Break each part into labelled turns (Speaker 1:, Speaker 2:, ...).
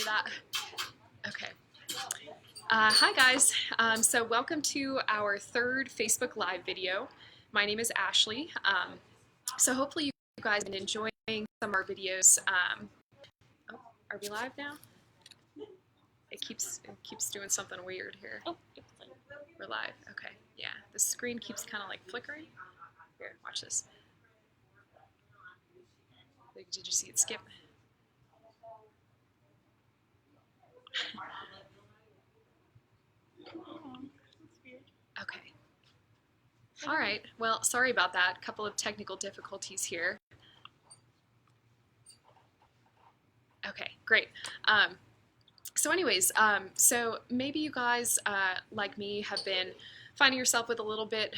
Speaker 1: that? Okay. Hi guys. So welcome to our third Facebook Live video. My name is Ashley. So hopefully you guys have been enjoying some of our videos. Oh, are we live now? It keeps doing something weird here.
Speaker 2: Oh,
Speaker 1: we're live. Okay. Yeah. The screen keeps kind of like flickering. Here, watch this. Did you see it skip? Okay. All right. Well, sorry about that. A couple of technical difficulties here. Okay, great. So anyways, so maybe you guys, like me, have been finding yourself with a little bit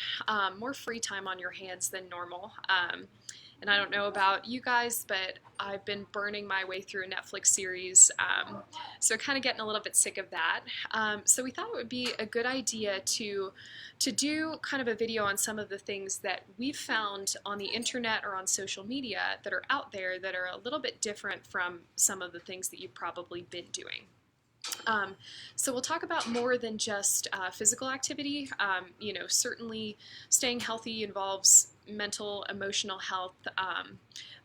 Speaker 1: more free time on your hands than normal. And I don't know about you guys, but I've been burning my way through a Netflix series, so kind of getting a little bit sick of that. So we thought it would be a good idea to do kind of a video on some of the things that we've found on the internet or on social media that are out there that are a little bit different from some of the things that you've probably been doing. So we'll talk about more than just physical activity. You know, certainly staying healthy involves mental, emotional health,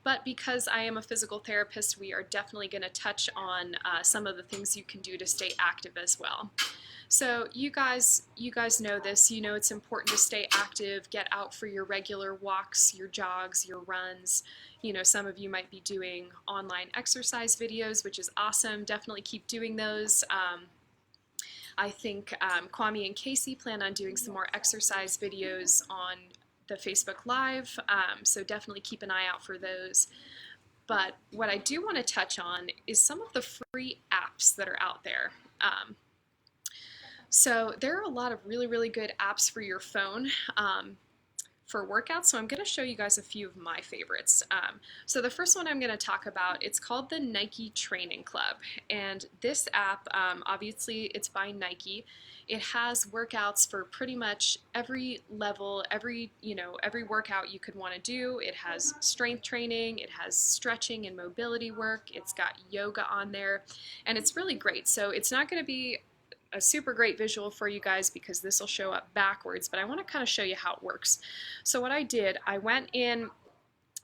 Speaker 1: but because I am a physical therapist, we are definitely going to touch on some of the things you can do to stay active as well. So you guys know this. You know it's important to stay active, get out for your regular walks, your jogs, your runs. You know, some of you might be doing online exercise videos, which is awesome. Definitely keep doing those. I think Kwame and Casey plan on doing some more exercise videos on the Facebook Live, so definitely keep an eye out for those. But what I do want to touch on is some of the free apps that are out there. So there are a lot of really good apps for your phone for workouts, so I'm going to show you guys a few of my favorites. So the first one I'm going to talk about, it's called the Nike Training Club, and this app, obviously it's by Nike. It has workouts for pretty much every level, every workout you could want to do. It has strength training, it has stretching and mobility work, it's got yoga on there, and it's really great. So it's not going to be a super great visual for you guys because this will show up backwards, but I want to kind of show you how it works. So what I did, I went in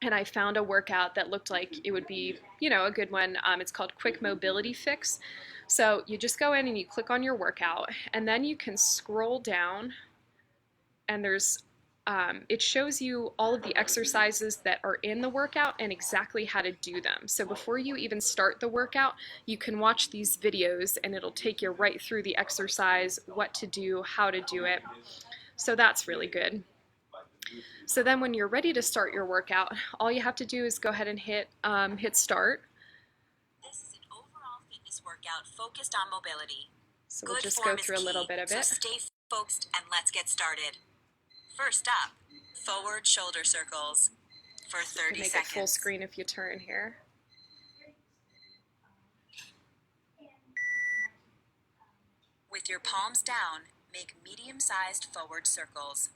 Speaker 1: and I found a workout that looked like it would be, you know, a good one. It's called Quick Mobility Fix. So you just go in and you click on your workout, and then you can scroll down, and there's it shows you all of the exercises that are in the workout and exactly how to do them. So before you even start the workout, you can watch these videos and it'll take you right through the exercise, what to do, how to do it. So that's really good. So then when you're ready to start your workout, all you have to do is go ahead and hit start.
Speaker 2: This is an overall fitness workout focused on mobility.
Speaker 1: So we'll just go through a little bit of it.
Speaker 2: So stay focused and let's get started. First up, forward shoulder circles for 30
Speaker 1: Make
Speaker 2: seconds.
Speaker 1: it full screen if you turn here.
Speaker 2: With your palms down, make medium-sized forward circles.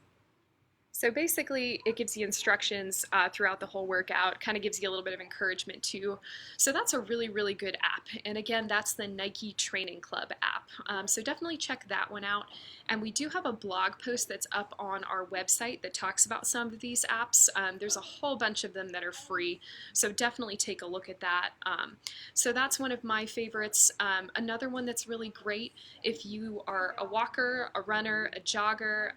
Speaker 1: So basically, it gives you instructions throughout the whole workout, kind of gives you a little bit of encouragement too. So that's a really good app. And again, that's the Nike Training Club app. So definitely check that one out. And we do have a blog post that's up on our website that talks about some of these apps. There's a whole bunch of them that are free, so definitely take a look at that. So that's one of my favorites. Another one that's really great if you are a walker, a runner, a jogger,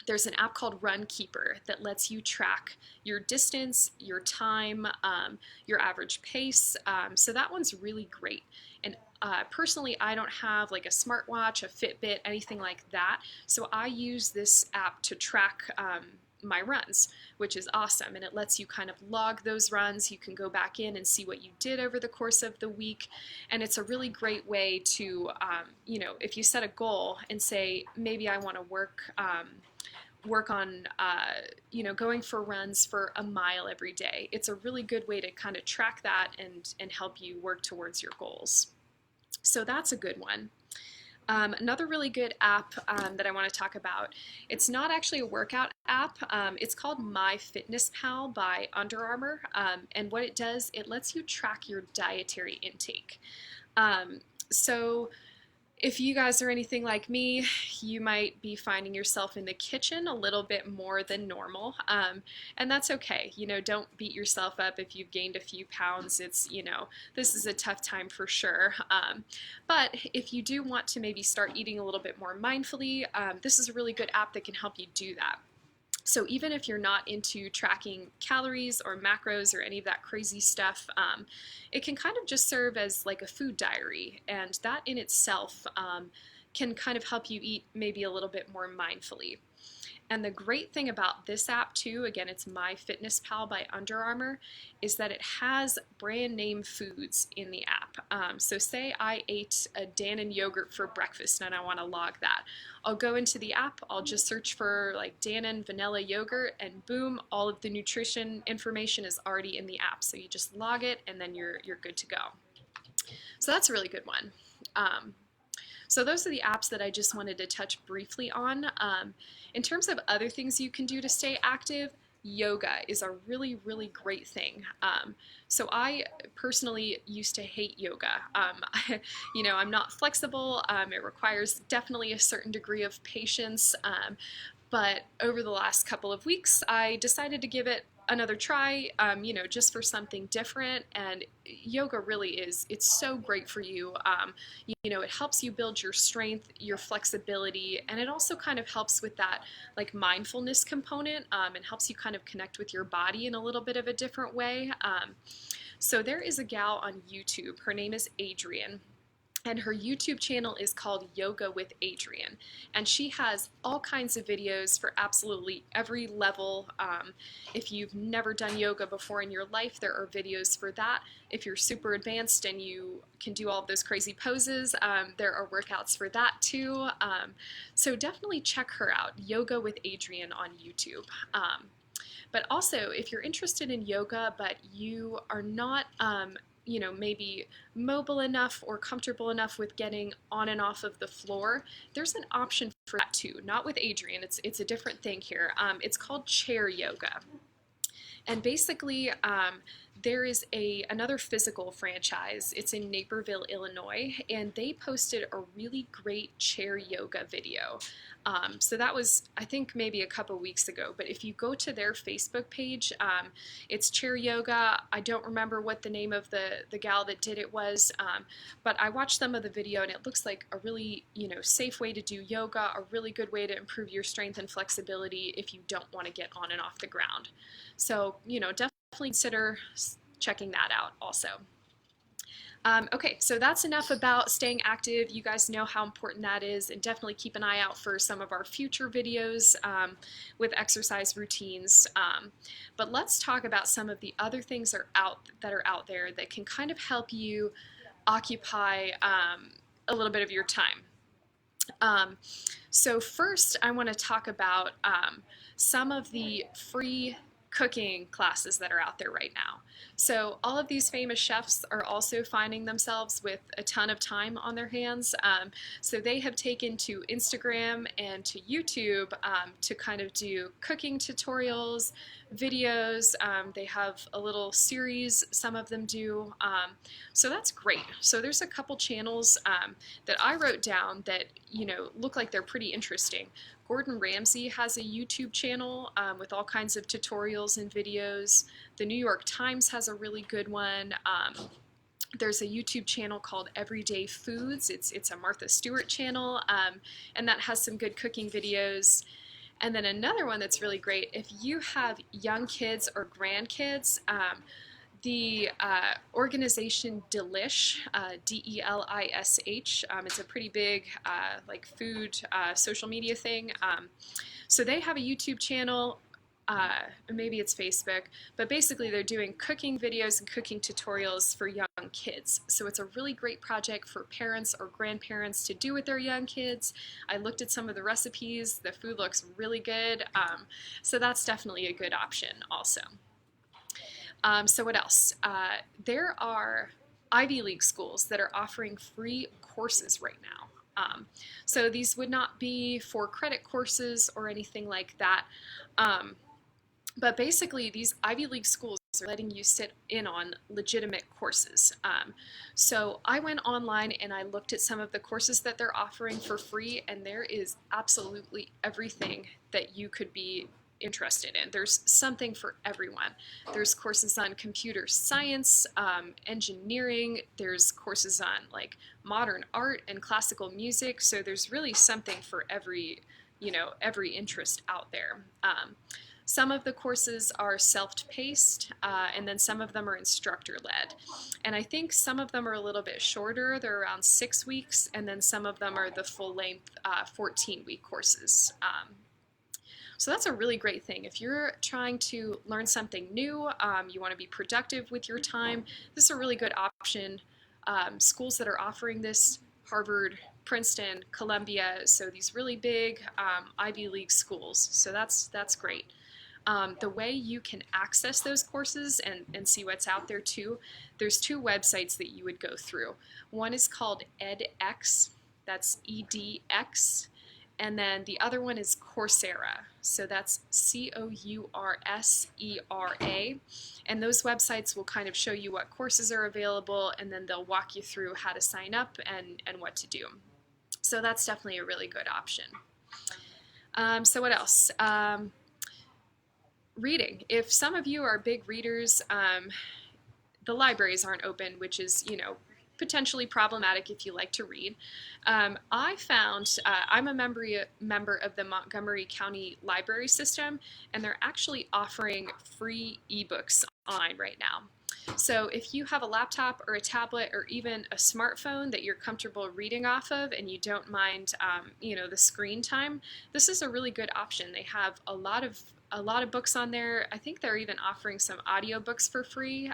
Speaker 1: there's an app called Runkeeper that lets you track your distance, your time, your average pace. So that one's really great. And personally, I don't have like a smartwatch, a Fitbit, anything like that. So I use this app to track my runs, which is awesome. And it lets you kind of log those runs. You can go back in and see what you did over the course of the week. And it's a really great way to, you know, if you set a goal and say, maybe I want to work on you know, going for runs for a mile every day. It's a really good way to kind of track that and help you work towards your goals. So that's a good one. Another really good app that I want to talk about, it's not actually a workout app. It's called MyFitnessPal by Under Armour. And what it does, it lets you track your dietary intake. So if you guys are anything like me, you might be finding yourself in the kitchen a little bit more than normal. And that's okay. Don't beat yourself up if you've gained a few pounds. This is a tough time for sure. But if you do want to maybe start eating a little bit more mindfully, this is a really good app that can help you do that. So even if you're not into tracking calories or macros or any of that crazy stuff, it can kind of just serve as like a food diary, and that in itself can kind of help you eat maybe a little bit more mindfully. And the great thing about this app too, again, it's MyFitnessPal by Under Armour, is that it has brand name foods in the app. So say I ate a Dannon yogurt for breakfast and I want to log that. I'll go into the app, I'll just search for like Dannon vanilla yogurt, and boom, all of the nutrition information is already in the app. So you just log it and then you're good to go. So that's a really good one. So those are the apps that I just wanted to touch briefly on. In terms of other things you can do to stay active, yoga is a really, really great thing. So I personally used to hate yoga. I'm not flexible. It requires definitely a certain degree of patience. But over the last couple of weeks, I decided to give it another try, just for something different. And yoga really it's so great for you. It helps you build your strength, your flexibility, and it also kind of helps with that like mindfulness component, and helps you kind of connect with your body in a little bit of a different way. So there is a gal on YouTube. Her name is Adrienne. And her YouTube channel is called Yoga with Adrienne. And she has all kinds of videos for absolutely every level. If you've never done yoga before in your life, there are videos for that. If you're super advanced and you can do all of those crazy poses, there are workouts for that too. So definitely check her out, Yoga with Adrienne on YouTube. But also, if you're interested in yoga, but you are not maybe mobile enough or comfortable enough with getting on and off of the floor, there's an option for that too. Not with Adrienne, it's a different thing here. It's called chair yoga. And basically, there is another physical franchise. It's in Naperville, Illinois, and they posted a really great chair yoga video. So that was, I think, maybe a couple weeks ago. But if you go to their Facebook page, it's chair yoga. I don't remember what the name of the gal that did it was, but I watched some of the video, and it looks like a really safe way to do yoga, a really good way to improve your strength and flexibility if you don't want to get on and off the ground. So definitely consider checking that out also. Okay, so that's enough about staying active. You guys know how important that is, and definitely keep an eye out for some of our future videos with exercise routines. But let's talk about some of the other things that are out there that can kind of help you occupy a little bit of your time. So first, I want to talk about some of the free cooking classes that are out there right now. So all of these famous chefs are also finding themselves with a ton of time on their hands. So they have taken to Instagram and to YouTube to kind of do cooking tutorials, videos. They have a little series, some of them do. So that's great. So there's a couple channels that I wrote down that look like they're pretty interesting. Gordon Ramsay has a YouTube channel with all kinds of tutorials and videos. The New York Times has a really good one. There's a YouTube channel called Everyday Foods. It's a Martha Stewart channel, and that has some good cooking videos. And then another one that's really great, if you have young kids or grandkids, the organization Delish, D-E-L-I-S-H, it's a pretty big like food social media thing. So they have a YouTube channel, maybe it's Facebook, but basically they're doing cooking videos and cooking tutorials for young kids. So it's a really great project for parents or grandparents to do with their young kids. I looked at some of the recipes. The food looks really good. So that's definitely a good option also. So what else? There are Ivy League schools that are offering free courses right now. So these would not be for credit courses or anything like that. But basically these Ivy League schools are letting you sit in on legitimate courses. So I went online and I looked at some of the courses that they're offering for free, and there is absolutely everything that you could be interested in. There's something for everyone. There's courses on computer science, engineering, there's courses on like modern art and classical music, so there's really something for every interest out there. Some of the courses are self-paced, and then some of them are instructor-led. And I think some of them are a little bit shorter. They're around 6 weeks, and then some of them are the full-length 14-week courses. So that's a really great thing. If you're trying to learn something new, you want to be productive with your time, this is a really good option. Schools that are offering this, Harvard, Princeton, Columbia, so these really big Ivy League schools. So that's great. The way you can access those courses and see what's out there too, there's 2 websites that you would go through. One is called edX, that's EDX, and then the other one is Coursera. So that's Coursera. And those websites will kind of show you what courses are available, and then they'll walk you through how to sign up and what to do. So that's definitely a really good option. So what else? Reading. If some of you are big readers, the libraries aren't open, which is, potentially problematic if you like to read. I found, I'm a member of the Montgomery County Library System, and they're actually offering free ebooks online right now. So if you have a laptop or a tablet or even a smartphone that you're comfortable reading off of and you don't mind, the screen time, this is a really good option. They have a lot of books on there. I think they're even offering some audiobooks for free.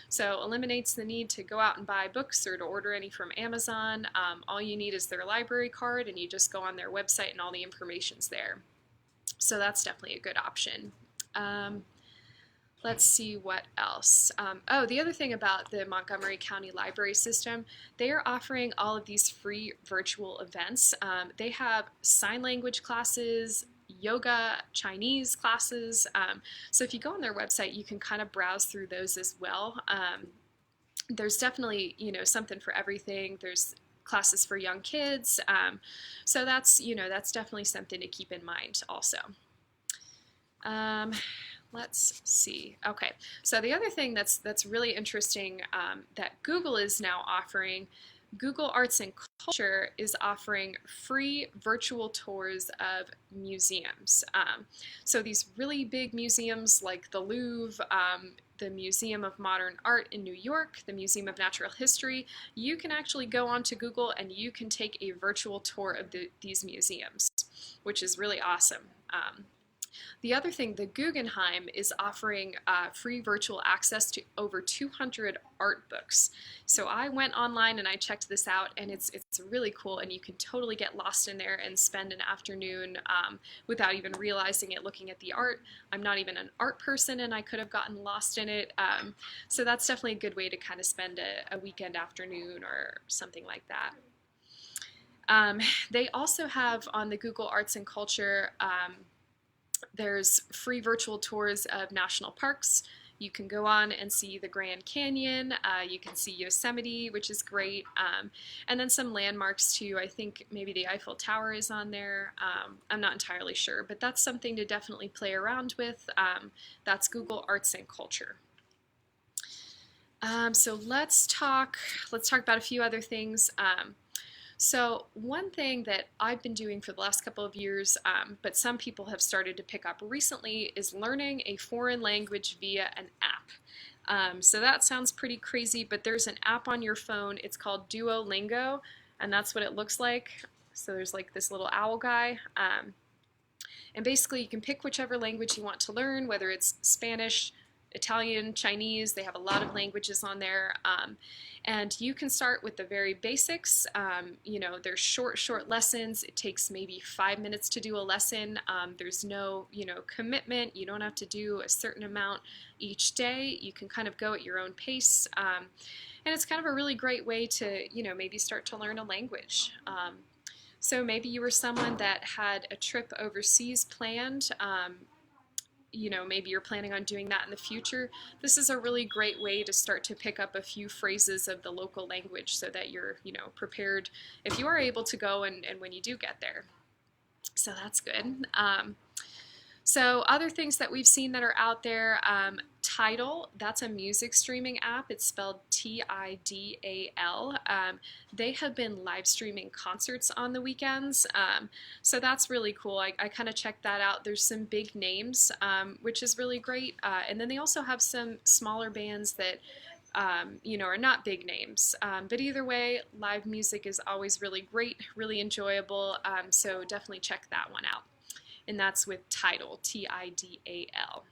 Speaker 1: So eliminates the need to go out and buy books or to order any from Amazon. All you need is their library card, and you just go on their website and all the information's there. So that's definitely a good option. Let's see what else. The other thing about the Montgomery County Library System, they are offering all of these free virtual events. They have sign language classes, yoga, Chinese classes. So if you go on their website, you can kind of browse through those as well. There's definitely, something for everything. There's classes for young kids. So that's definitely something to keep in mind also. Let's see. Okay, so the other thing that's really interesting that Google is now offering, Google Arts and Culture is offering free virtual tours of museums. So these really big museums like the Louvre, the Museum of Modern Art in New York, the Museum of Natural History, you can actually go onto Google and you can take a virtual tour of these museums, which is really awesome. The other thing, the Guggenheim is offering free virtual access to over 200 art books. So I went online and I checked this out, and it's really cool, and you can totally get lost in there and spend an afternoon without even realizing it looking at the art. I'm not even an art person, and I could have gotten lost in it. So that's definitely a good way to kind of spend a weekend afternoon or something like that. They also have on the Google Arts and Culture, there's free virtual tours of national parks. You can go on and see the Grand Canyon. You can see Yosemite, which is great. And then some landmarks too. I think maybe the Eiffel Tower is on there. I'm not entirely sure, but that's something to definitely play around with. That's Google Arts and Culture. So let's talk about a few other things. So one thing that I've been doing for the last couple of years, but some people have started to pick up recently, is learning a foreign language via an app. So that sounds pretty crazy, but there's an app on your phone. It's called Duolingo, and that's what it looks like. So there's like this little owl guy. And basically you can pick whichever language you want to learn, whether it's Spanish, Italian, Chinese. They have a lot of languages on there. And you can start with the very basics. They're short lessons. It takes maybe 5 minutes to do a lesson. There's no, commitment. You don't have to do a certain amount each day. You can kind of go at your own pace. And it's kind of a really great way to, maybe start to learn a language. So maybe you were someone that had a trip overseas planned. maybe you're planning on doing that in the future, this is a really great way to start to pick up a few phrases of the local language so that you're, prepared if you are able to go and when you do get there. So that's good. So other things that we've seen that are out there, Tidal, that's a music streaming app. It's spelled Tidal. They have been live streaming concerts on the weekends. So that's really cool. I kind of checked that out. There's some big names, which is really great. And then they also have some smaller bands that are not big names. But either way, live music is always really great, really enjoyable. So definitely check that one out. And that's with Tidal, Tidal.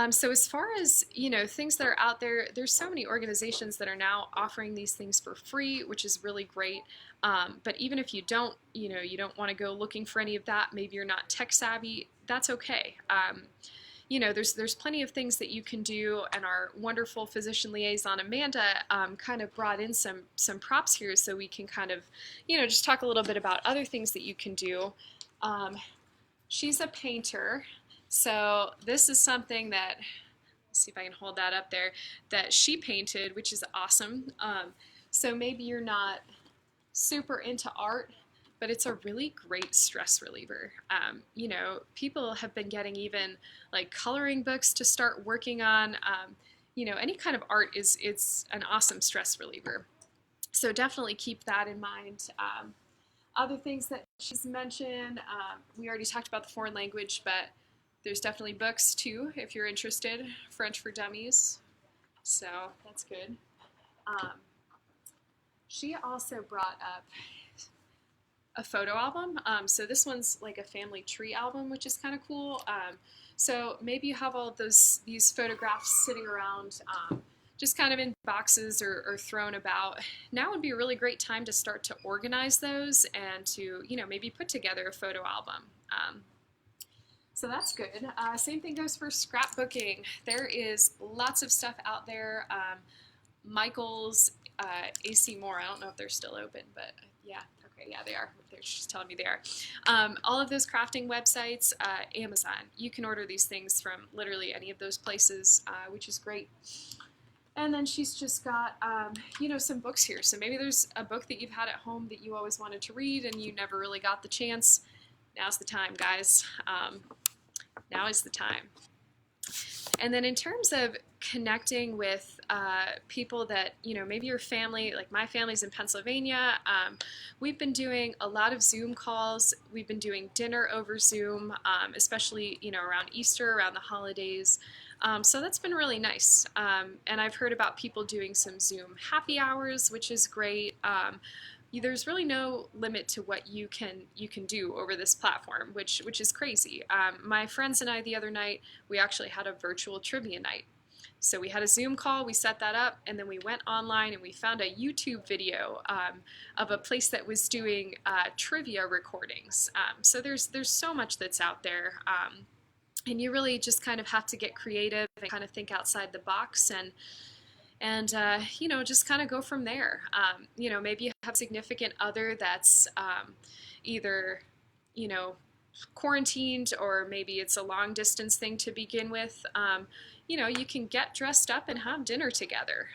Speaker 1: So as far as, things that are out there, there's so many organizations that are now offering these things for free, which is really great. But even if you don't want to go looking for any of that, maybe you're not tech savvy, that's okay. There's plenty of things that you can do, and our wonderful physician liaison Amanda kind of brought in some props here so we can kind of, just talk a little bit about other things that you can do. She's a painter, so this is something that, let's see if I can hold that up there, that she painted, which is awesome. So maybe you're not super into art, but it's a really great stress reliever. People have been getting even like coloring books to start working on. Any kind of art it's an awesome stress reliever. So definitely keep that in mind. Other things that she's mentioned, we already talked about the foreign language, but there's definitely books too if you're interested. French for Dummies, so that's good. She also brought up a photo album. So this one's like a family tree album, which is kind of cool. So maybe you have all of these photographs sitting around, just kind of in boxes or thrown about. Now would be a really great time to start to organize those and to, maybe put together a photo album. So that's good. Same thing goes for scrapbooking. There is lots of stuff out there. Michael's, AC Moore, I don't know if they're still open, but yeah, okay, yeah, they are. She's telling me they are. All of those crafting websites, Amazon, you can order these things from literally any of those places, which is great. And then she's just got, some books here. So maybe there's a book that you've had at home that you always wanted to read and you never really got the chance. Now's the time, guys. Now is the time. And then in terms of connecting with people that, maybe your family, like my family's in Pennsylvania, we've been doing a lot of Zoom calls. We've been doing dinner over Zoom, especially, around Easter, around the holidays. So that's been really nice. And I've heard about people doing some Zoom happy hours, which is great. There's really no limit to what you can do over this platform, which is crazy. My friends and I the other night, we actually had a virtual trivia night. So we had a Zoom call, we set that up, and then we went online and we found a YouTube video of a place that was doing trivia recordings. So there's so much that's out there. And you really just kind of have to get creative and kind of think outside the box and just kind of go from there. Maybe you have a significant other that's either, quarantined, or maybe it's a long distance thing to begin with. You can get dressed up and have dinner together.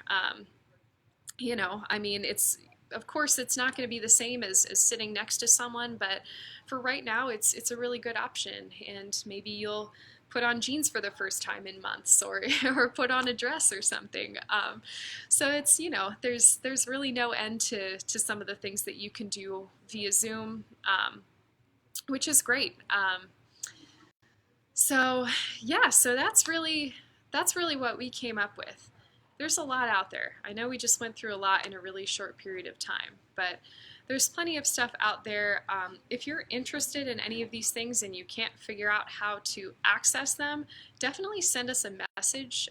Speaker 1: Of course, it's not going to be the same as sitting next to someone, but for right now, it's a really good option. And maybe you'll put on jeans for the first time in months, or put on a dress or something. So it's, there's really no end to some of the things that you can do via Zoom, which is great. So that's really what we came up with. There's a lot out there. I know we just went through a lot in a really short period of time, but there's plenty of stuff out there. If you're interested in any of these things and you can't figure out how to access them, definitely send us a message.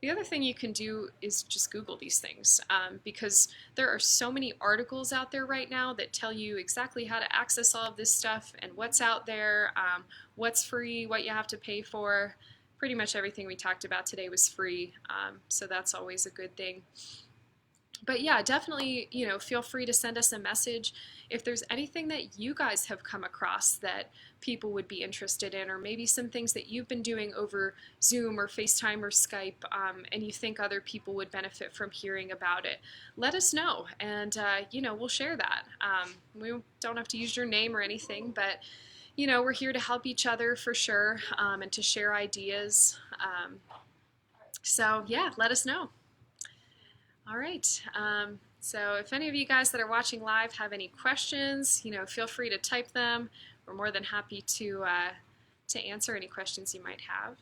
Speaker 1: The other thing you can do is just Google these things, because there are so many articles out there right now that tell you exactly how to access all of this stuff and what's out there, what's free, what you have to pay for. Pretty much everything we talked about today was free, so that's always a good thing. But yeah, definitely, feel free to send us a message if there's anything that you guys have come across that people would be interested in, or maybe some things that you've been doing over Zoom or FaceTime or Skype, and you think other people would benefit from hearing about it. Let us know, and we'll share that. We don't have to use your name or anything, but we're here to help each other for sure, and to share ideas. So yeah, let us know. All right. So if any of you guys that are watching live have any questions, feel free to type them. We're more than happy to answer any questions you might have.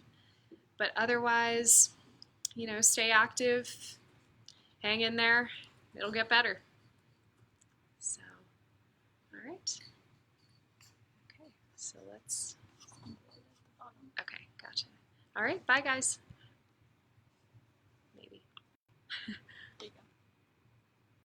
Speaker 1: But otherwise, stay active, hang in there. It'll get better. So, all right. Okay. So let's. Okay. Gotcha. All right. Bye, guys. Maybe.